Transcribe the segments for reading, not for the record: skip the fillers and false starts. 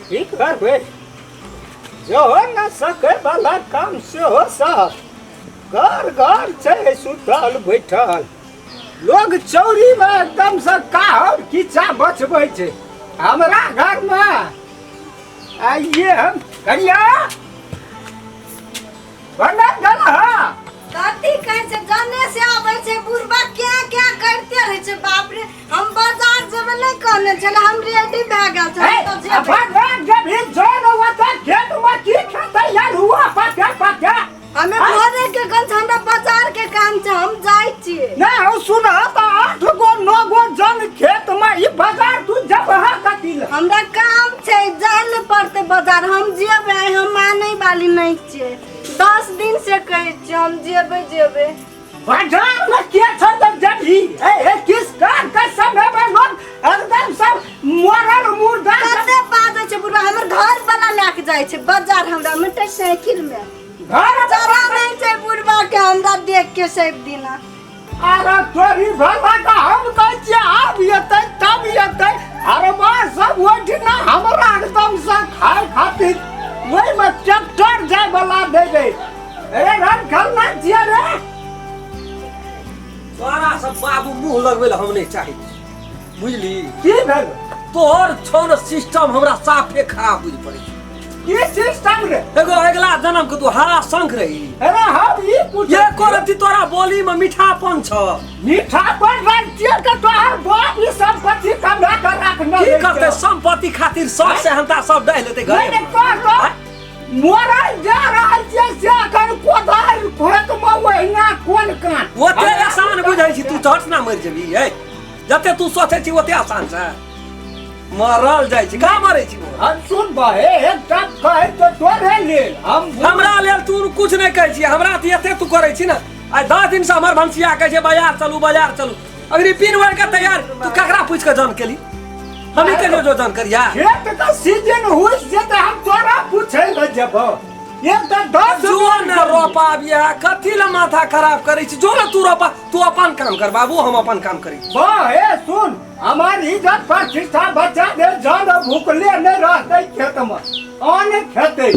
ठीक करबे जो न सके वाला काम से हो सब घर घर छै सुतल बैठल लोग चौरी में एकदम से काहर खींचा बचबै छै हमरा घर में आइए हम करिया बनल गल है कथी कहै छै गाने से आबै छै बुढ़बा क्या करते रहै छै बाप रे हम बाजार जेबै नै कहने छले हम रेडी भए गेल छै त जेबै भगवान जब ही जोन होता खेत में की खेतै यार हुआ पक्का हमें घरे के गंज हमरा बाजार के काम छै हम जाय छी नै हो सुन त 8 गो 9 गो जन खेत में ई बाजार तू जब हा कथि ल हमरा काम छै जाय न पड़ते बाजार हम जेबै हम मानै वाली नै छियै 10 दिन से कहै छी हम जेबै बाजार में के छ त जभी ए किस कार का समय में लोग एकदम सब मरल मुर्दा कते बाजै छै बुढ़ा हमर घर वाला लेके जाय छै बाजार हमरा मोटरसाइकिल में घर जरा नहीं छै बुढ़बा के हमरा देख के सब दिन अरे तोरी भला का हम कहै छी आब येतै तब येतै अरे बा सब ओठिना हमरा एकदम से खाए खातिर वही में ट्रैक्टर जाय वाला दे दे अरे घर खलना छियै रे तोरा सब बाबू मुंह लगबै ल हम नहीं चाही बुझली की भेल तोहर छौन सिस्टम हमरा साफे खराब बुझ पड़ै की सिस्टम रे एगो अगला जन्म के तू हरा शंख रही अरे हम ई पूछ ये करती तोरा बोली में मीठापन छ मीठा पर राज्य के तोहर बाप ई संपत्ति कमा कर रखना की करते संपत्ति खातिर सब सेहनता सब डाल लेते नहीं घरे तो मोरल जा रहल छै से अखन कोदार खेत में ओहिना कोन काट ओते आसान बुझै छी तू झट ना मर जेबी ए जते तू सोचे छी ओते आसान छै मरल जाइ छी का मरै छी हम सुन बहे एकटा कहै तो तोरे लेल हमरा लेल तू कुछ नहीं कहै छी हमरा त एते तू करै छी ना आइ 10 दिन से हमर भंसिया कहै छै बाजार चलू अगर पिन वर के तैयार तू ककरा पूछ के जान केली हम ही के जो जान करिया खेत का सीजन होई से त हम तोरा पूछै ल जेबो एक त 10 जो न रोपा बिया कथि ल माथा खराब करै छी जो न तू रोपा तू अपन काम कर बाबू हम अपन काम करी बहे सुन हमार इज्जत प्रतिष्ठा बचा दे जान भूखले नहीं रहते खेत में आने खेते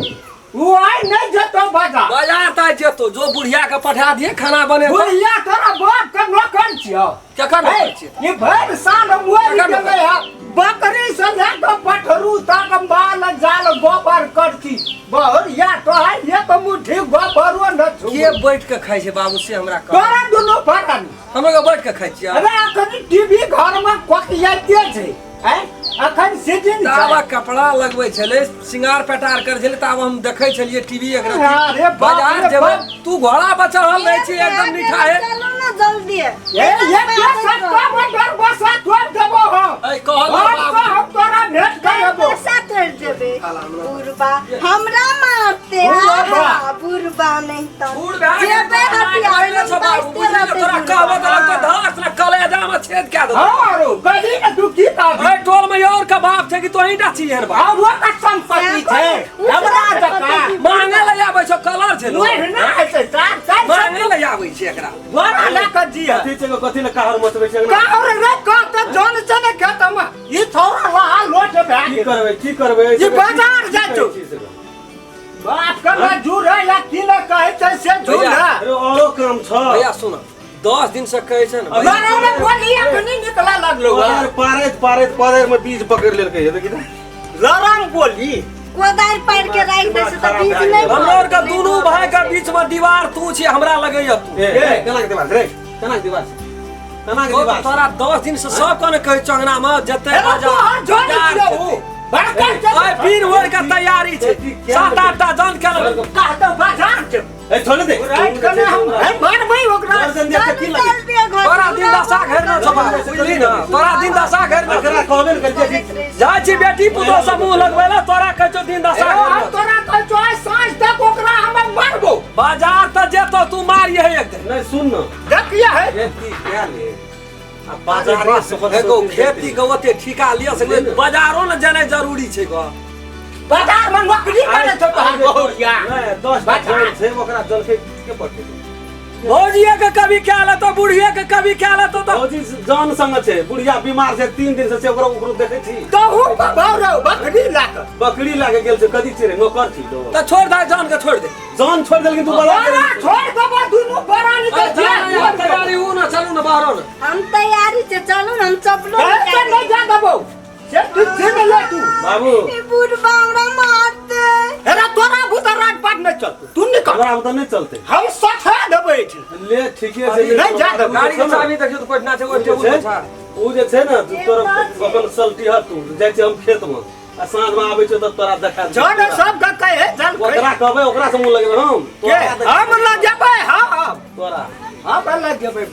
वो आई नहीं जतो बाजार ता जेतो जो बुढ़िया के पठा दिए खाना बने बुढ़िया तोरा बाप के नौकर छियो केकर नौकर छियै? ये भर साल मोरी केकर गेलै है बकरी से लेके पठरू तक माल जाल गोबर करती बहुरिया तो है ये तो मुट्ठी गोबरो न छु के बैठ के खाइ छै बाबू से हमरा कह तोरा दुनो फरन हमरा के बैठ के खाइ छियै अरे अखन टीवी घर में कोकियाते छै हैं अखन सीजन तावा कपड़ा लगबै छले सिंगार पेटार कर छले ताव हम देखै छलिए टीवी एकरा अरे बाजार जेबै तू घोड़ा पर चढ़ल रहै छी एकदम मीठा है चलो ना जल्दी ये के सत्ता मोटर बसा तोड़ देबो हो ए कहल बाबू हम तोरा भेट करबो पैसा कर देबे बुढ़बा हमरा मारते बुढ़बा नहीं तो बुढ़बा जेबे हथियार तोरा कहबो त लगतो धास न कलेजा में छेद के दो हारो गली में तू की का ए टोल में और का बाप छै कि तो ही डाची हेर बा आ वो का संपत्ति छै हमरा जका मांगे ले आबै छ कलर छै ओए ना ऐसे तार मांगे ले आबै छै एकरा द्वारा ला कर दिया कथि ले कहर मचबै छै का और रे का त जन चने खेतमा ई थोड़ा ला लोट भाग की करबै ये बाजार जातो बाप का जुड़ा या की न कहै छै से जुड़ा अरे औरो काम छ भैया सुन 10 दिन से कहै छै न बारे में बोलिया कनी निकला लगलो यार पारे में बीज पकड़ लेलकै है देखि लरम बोली कोदार पार के राख दे से त बीज नहीं हमर का दोनों भाई का बीच में दीवार तू छी हमरा लगैय तू ए केना के दीवार रे केना के दीवार तोरा 10 दिन से सब कने कहै चंगना में जते बाजार जोड़ बड़का ओए पीर होर का तैयारी छै 7-8 टा जन के का तो बाजार छै ए छोड़ दे रात कने हम मारबै ओकरा तोरा दिन दशा घर न छबा बुझली न तोरा दिन दशा घर न एकरा कहबे न कर जाइ छी बेटी पुतो समूह लगवेला तोरा कहै छौ दिन दशा घर तोरा कहै छौ साँझ तक ओकरा हम मारबो बाजार त जेतो तू मारिए एक दिन नहीं सुन न देखिए है खेती क्या ले अब बाजार से एगो खेती के ओते ठिका लिया से बाजारो न जाने जरूरी छै ग बाजार में नौकरी करे छौ तोहर बहुरिया 10 जन छै ओकरा जल के पड़ते भौजिया के कभी क्या ला तो बुढ़िया के कभी क्या ला तो भौजी जान संग छे बुढ़िया बीमार छे 3 दिन से ओकरा ओकरो देखै छी तो हूँ बाबा बकरी लाकर बकरी लागे गेल छे कदी छिरे नौकर छी तो तो छोड़ दे जान के छोड़ दे जान छोड़ देल कि तू बड़ा छोड़ दबा दोनों बड़ा निकल तैयारी हूँ ना चलू ना बाहर ना हम तैयारी से चलू ना हम चपलो कैसे नहीं जा दबो से तू से ले तू बाबू बुढ़बा हमरा मारते अरे तोरा भूतर राजपाट न चल तू निकल हमरा तो नहीं चलते हम सठा देबै ले ठीके छे नहीं जा दबो गाड़ी के चाबी देखियो तो पटना से वो टेबुल पे छा उ जे छे ना तोरा अपन सल्टी ह तू जाय छे हम खेत में आ साँझ में आबै छे त तोरा देखा जौन सब का कहे चल ओकरा कहबै ओकरा से मुंह लगेबै हम के हम लग जेबै हां तोरा हम लग जेबै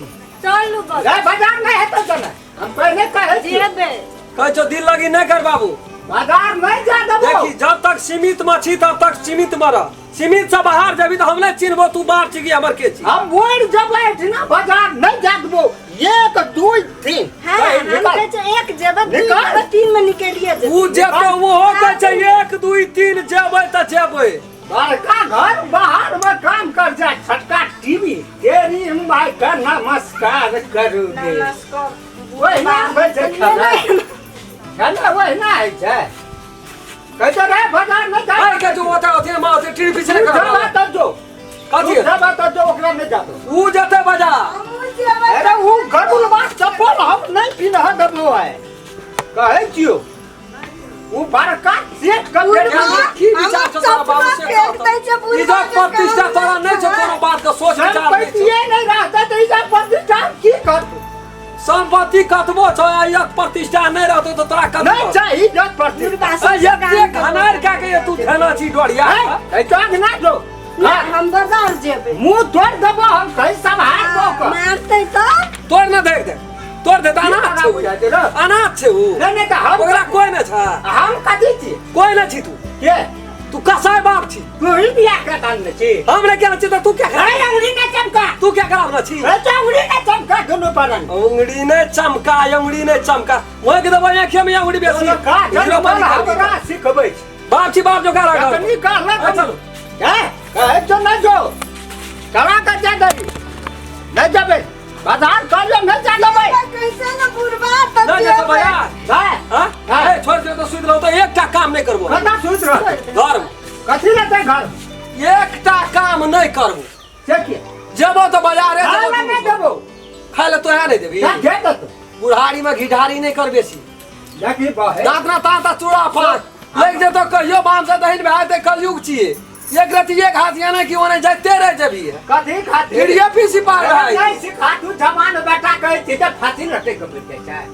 चलू बस रे बाजार नहीं है तो चल हम पहले कहे छिए जेबे कह जो दिल लगी नहीं कर बाबू बाजार नहीं जा दबो देखी जब तक सीमित मछी तब तक सीमित मर सीमित से बाहर जबी तो हमने चिन्हबो तू बाप छी कि हमर के छी हम बोल जेबै ना बाजार नहीं जा दबो 1 2 3 हां हम कहे छे एक जेबे निकाल। 3 में निकलिए जे ऊ जे तो वो हो के छै 1 2 3 जेबै त जेबै बड़का घर बाहर में काम कर जा छटका टीवी तेरी माई का नमस्कार करू दे नमस्कार वही ना बैठे खाना वही ना है छै कैसे रे बाजार नहीं जा आई के जो होता होते मां से टीवी पीछे तू कर जब तो जो कथी तू जब तो जो ओकरा नहीं जा दो ऊ जते बजा हम जेबे अरे वो गरुड़ बात चप्पल हम नहीं पिन्ह दबो है कहे छियो वो बड़का सेट कर बुढ़बा, दे की विचार छ तोरा बाबू से फेंक दै छै बुढ़बा इज्जत के प्रतिष्ठा काम तोरा नहीं छ कोनो बात का सोच विचार नहीं छ पैसे नहीं रहता तो इधर प्रतिष्ठा की कर संपत्ति कतबो छ इज्जत प्रतिष्ठा नहीं रहतो तो तोरा कतबो नहीं चाहिए इज्जत प्रतिष्ठा बुढ़बा ये घनार का के तू खेला छी डोरिया है तो ना दो हम बाजार जेबे मुंह तोड़ दबो हम कहीं संभाल दो मारते तो तोड़ न देख दे तोड़ दे अनाथ छै ऊ। अनाथ छै ऊ नहीं तो हम ओकरा कोई न छ हम कथी छी कोई न छी तू के तू कसाई बाप छी तू ही बिया करता न छी हमरे क्या छी तो तू क्या अरे कर अंगुली ना चमका तू क्या कराव न छी अरे अंगुली ना चमका दोनों पालन उंगली ने चमका उंगली ने चमका वो के दबा आंखें में उंगली बेसी का हीरो चल पाली कर हमरा सिखबै बाप छी बाप जो करा कर कतनी का लग चलो है कहे तो ना जो करा का जा दई नहीं जाबे बाजार कर ले नहीं जा दबे कैसे न बुढ़बा तब ना जा तो भैया है हां ए छोड़ दे तो सुध रहो तो एकटा काम नहीं करबो कता सोच रह घर कथी लेते घर एकटा काम नहीं करबो से के जबो तो बाजार है खाना नहीं देबो खाए ले तो है नहीं देबी क्या दे दत बुढ़ारी में घिढारी नहीं कर बेसी देखी बहे दांतना तांता चूड़ा फाट लग जे तो कहियो बाम से दहिन भाई ते कलयुग छिए एक रति एक हाथ याना कि ओने जाते रह जबी कथी खाती वीडियो पीसी पार भाई नहीं सिखा तू जवान बेटा कहे थी जब फांसी लटे के बैठे छै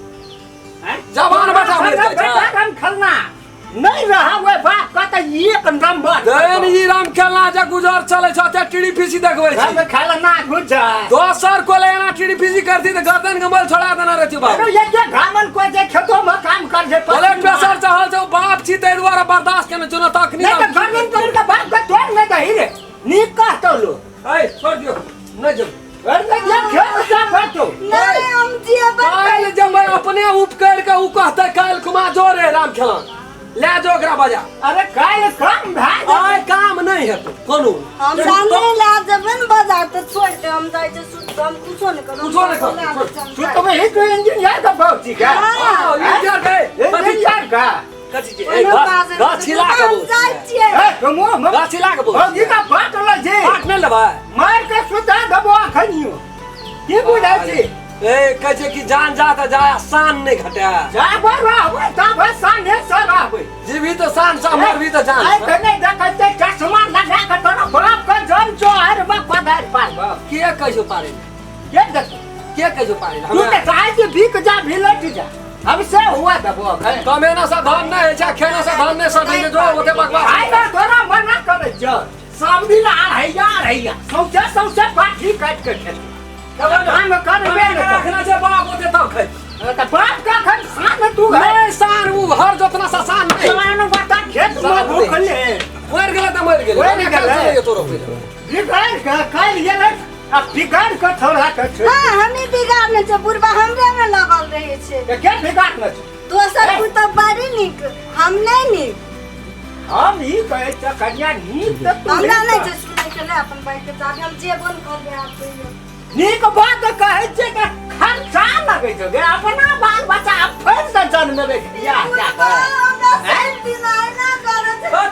हैं जवान बेटा बैठे छै। बेटा हम खलना नहीं रहा वो बाप का तो एक नंबर दैन ई राम खेलना जे गुजर चले छ ते टीडी पीसी देखबै हम छी खलना गुजा दोसर को लेना टीडी पीसी करती तो गर्दन कमल छोड़ा देना रहती बाबू अरे ये घामन को जे खेतों में काम कर जे ब्लड प्रेशर चढ़ल छै बाप छी तै दुआरे बर्दाश्त केने चुनो तखनी नहीं तो गर्दन तोड़ के बाप का तोड़ नहीं दही रे नीक कह तो लो ए छोड़ दियो नहीं जब अरे ये खेत जा बैठो नहीं हम जेबे काल जब मैं अपने उपकर के उ कहते काल कुमा जोरे राम खेलन ले जो ओकरा बजा अरे काल काम भाई आय काम नहीं है तो कोनो हम सामने ला जेबे न बाजार तो छोड़ दे हम जाय छै सुत हम कुछो नहीं करू कुछो नहीं करू। तू तो ही तो इंजीनियर का बहुत छी का हाँ, इंजीनियर के इंजीनियर का कथी छै ए गाछ छिला के बोल जाय छियै ए तुम गाछ छिला के बोल भौजी का बात ल जे बात नहीं लेबै मार के सुता दबो अखनियो की बुझै छी ए कहै छै कि जान जा त जाय शान नहीं घटे जाबो रहबै तब साने से रहबै जीवी तो शान से मर भी तो जान आई कने देखै छै चश्मा लगा के तोरा बाप का जन चोहर में पधार पारबो के कहै पारे के देख के कहै पारे तू के चाहे कि बिक जा भिलट जा हमसे हुआ दबो है कमेना से धन नहीं है छै खेना से धन नहीं सदै जो ओते बकवास आई ना तोरा मना करे छ सब दिन आ रहिया सौसे पाठी काट के खेत काम करबे न रखना छै बाप ओते तब खै त बाप का खन सान तू है नहीं शान उ हर जोतना सा शान नहीं जवान बता खेत में भूखले मर गेला त मर गेला मर गेला। ये तोरो पहिले बिगाड़ के खाइ गेलै अब बिगाड़ के थोड़ा के छै हां हमें बिगाड़ने छै बुढ़बा हमरे में लगल रहे छै के के बिगाड़ न छै दोसर को तो बड़ी निक हम नहीं निक हम ई कहै छ कन्या नीक त तू हमरा नहीं छै सुनै के ले अपन बैठ के जाबे हम जेबन करबे आप नीक बात कहै छै कि खर्चा लगै छै गे अपना बाल बच्चा फेर से जन्मबे या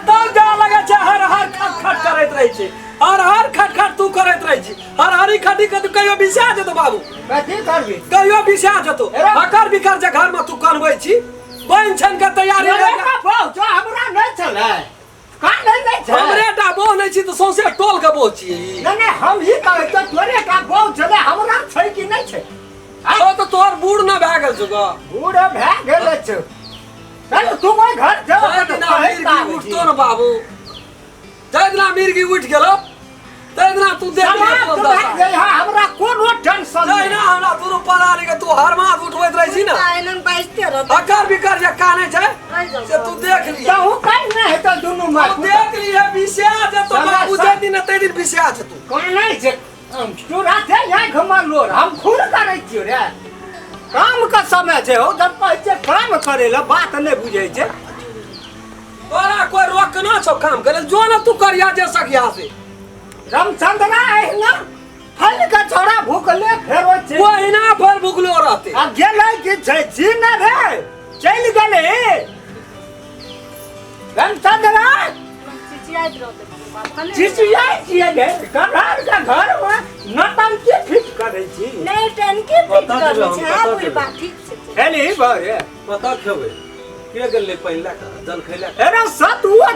तो जा लगे छै हर खट खट करैत रहै छै हर खट खट तू करैत रहै छी हर खटी के तू कहियो बिसा जेतो बाबू कथी करबी कहियो बिसा जेतो हकर बिकर जे घर में तू कनबै छी बन छन के तैयारी का पहुंचो हमरा नहीं चले का नहीं छै हमरे टा बोह नहीं छी तो सौसे टोल के बोह छी नहीं हम ही कहै त तोरे का बहुत चले हमरा छै कि नहीं छै तो तोर बूढ़ न भए गेल छौ बूढ़ भए गेल छै चल तू ओइ घर जा उठतो न बाबू जैदिना मिर्गी उठ गेलो तैदिना तू देख हमरा कोनो टेंशन नहीं ना हमरा तू पलारी के तू हर मास उठबैत रहै छी ना आइलन बाइस्ते रह हकर बिकर जे काने छै से तू देख ली तू काई नहीं हेत दुनु मार देख ली है बिसिया जे तो बाबू जे दिन तै दिन बिसिया छै तू कोन नहीं छै तू राते यहाँ घुमा लोर हम खुद करै छियो रे काम का समय छै हो जब कहै छै काम करे ला बात नहीं बुझै छै तोरा कोई रोकना छौ काम करे जो ना तू करिया जे सकिया से रामचंद्र है ना फल का छोरा भूखले फेरो छै वही ना पर भूखलो रहते आ गेलै कि छै जी न रे चल गेलै रामचंद्र चिचियाइत रहते चिचिया छिए गे कनार का घर में नटंकी फिट करै छी नहीं टनकी फिट कर छै पूरी बात ठीक छै एली बरे पता खेबै के गेलै पहिला का जल खैला अरे सतुआ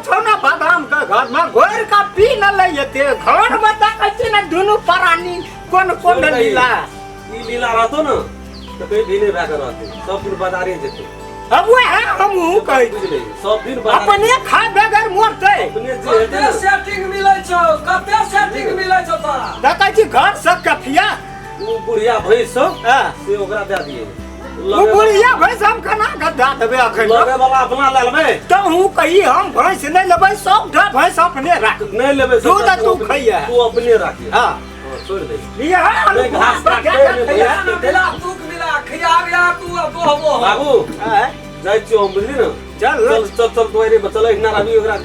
छोना बादाम का घर में घोर का पी न लइते घर में देखै छी न दुनु प्राणी कोन लीला ई लीला रहतो न त कहीं भी नहीं भाग रहते सब दिन बाजारे जेते अब वो है हमहू कहै बुझले सब दिन बाजार अपने खाए बगैर मरतै अपने जे हेतै कते सेटिंग मिलै छौ कते सेटिंग मिलै छौ तोरा देखै छी घर सब कफिया उ बुढ़िया भैंस सब हां से ओकरा दे दिए वो बुढ़िया भैंस हम कना गद्दा देबे अखन लगे वाला अपना ले लेबै तो हूं कही हम भैंस नहीं लेबै सब ढा भैंस अपने राख नहीं लेबै दूध तू खइया तू अपने राखिए हां छोड़ दे ये नहीं, घास काट के मिला तू मिला खियाब या तू बोहबो बाबू जाय छियो हम बुझली न चल चल तोरे बचलै ना रवि ओकरा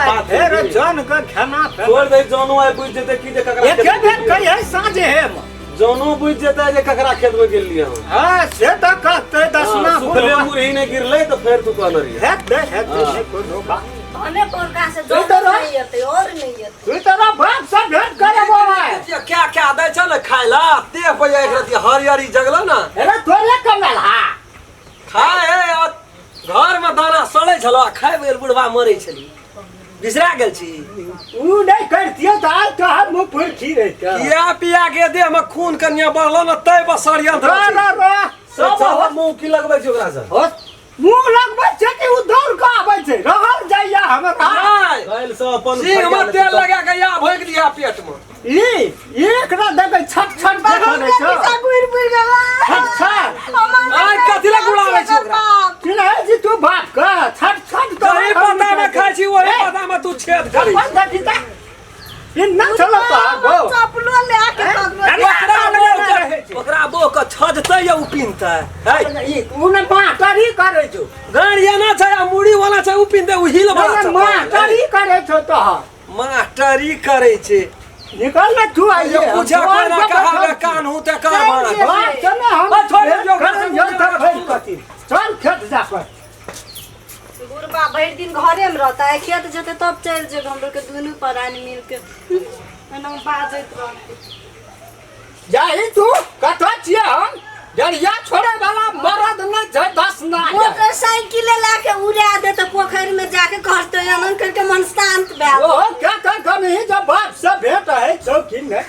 बात हे रे जान का खाना छोड़ दे जोनो आइ बुझ जेते की जे ककरा एक दिन कहिए साँझे है जोनो बुझ जेते जे ककरा खेत में गेल लिया हां से त कहते दसना सुखले मुरही ने गिरलै त फेर तू कहन रही है कोनो बात अने प्रकार से तू तो नहीं होते और नहीं होते तू तेरा बाप से भेंट करे बोले क्या दै छ न खाइला ते पे एक रति हरियरी जगलो ना अरे तोरे कमल हा खाए घर में दाना सड़ै छलो खाए बेर बुढ़वा मरै छली बिसरा गेल छी ऊ नहीं करतियो त आज तो हम मुंह पर खी रहते किया पिया के देह में खून कन्या बढ़लो न तै बसरिया रो सब मुंह की लगबै छै ओकरा से हो मुंह लगबै छै कि उ दौड़ के आबै छै रहल जाइया हमरा काल से अपन सिंह में तेल लगा के या भोग दिया पेट में ई एक ना देखे छट छट देखै छै गुड़ गुड़ गवा छट छट आइ कथि ला गुड़ाबै छै ओकरा चिन्है जी तू बात का छट छट कहीं पता न खाइ छी वही पता में तू छेद करी इन न चलो तो चपलो ले आके ओकरा बो के छजतै या उपिनतै ई उने माटरी करे छौ गाड़िया ना छै आ मुड़ी वाला छै उपिनतै उ हिल वाला छै माटरी करे छौ तो मास्टरी करे छै निकल ना तू ये आइए पूछे कोई ना कहा कान हूं ते कर मारा बात चले हम छोड़ जो चल खेत जा पर गुरबा भर दिन घरे में रहता है खेत जते तब चल जे हम लोग के दुनू परानी मिल के एना बाजत रहते जाई तू कथा छिए हम डरिया छोड़े वाला मरद न छै 10 ना मोटरसाइकिल ला के उड़ा दे तो पोखर में जाके कहते अनन करके मन शांत भए ओ क्या कर कमी जब बाप से भेट है चौकी में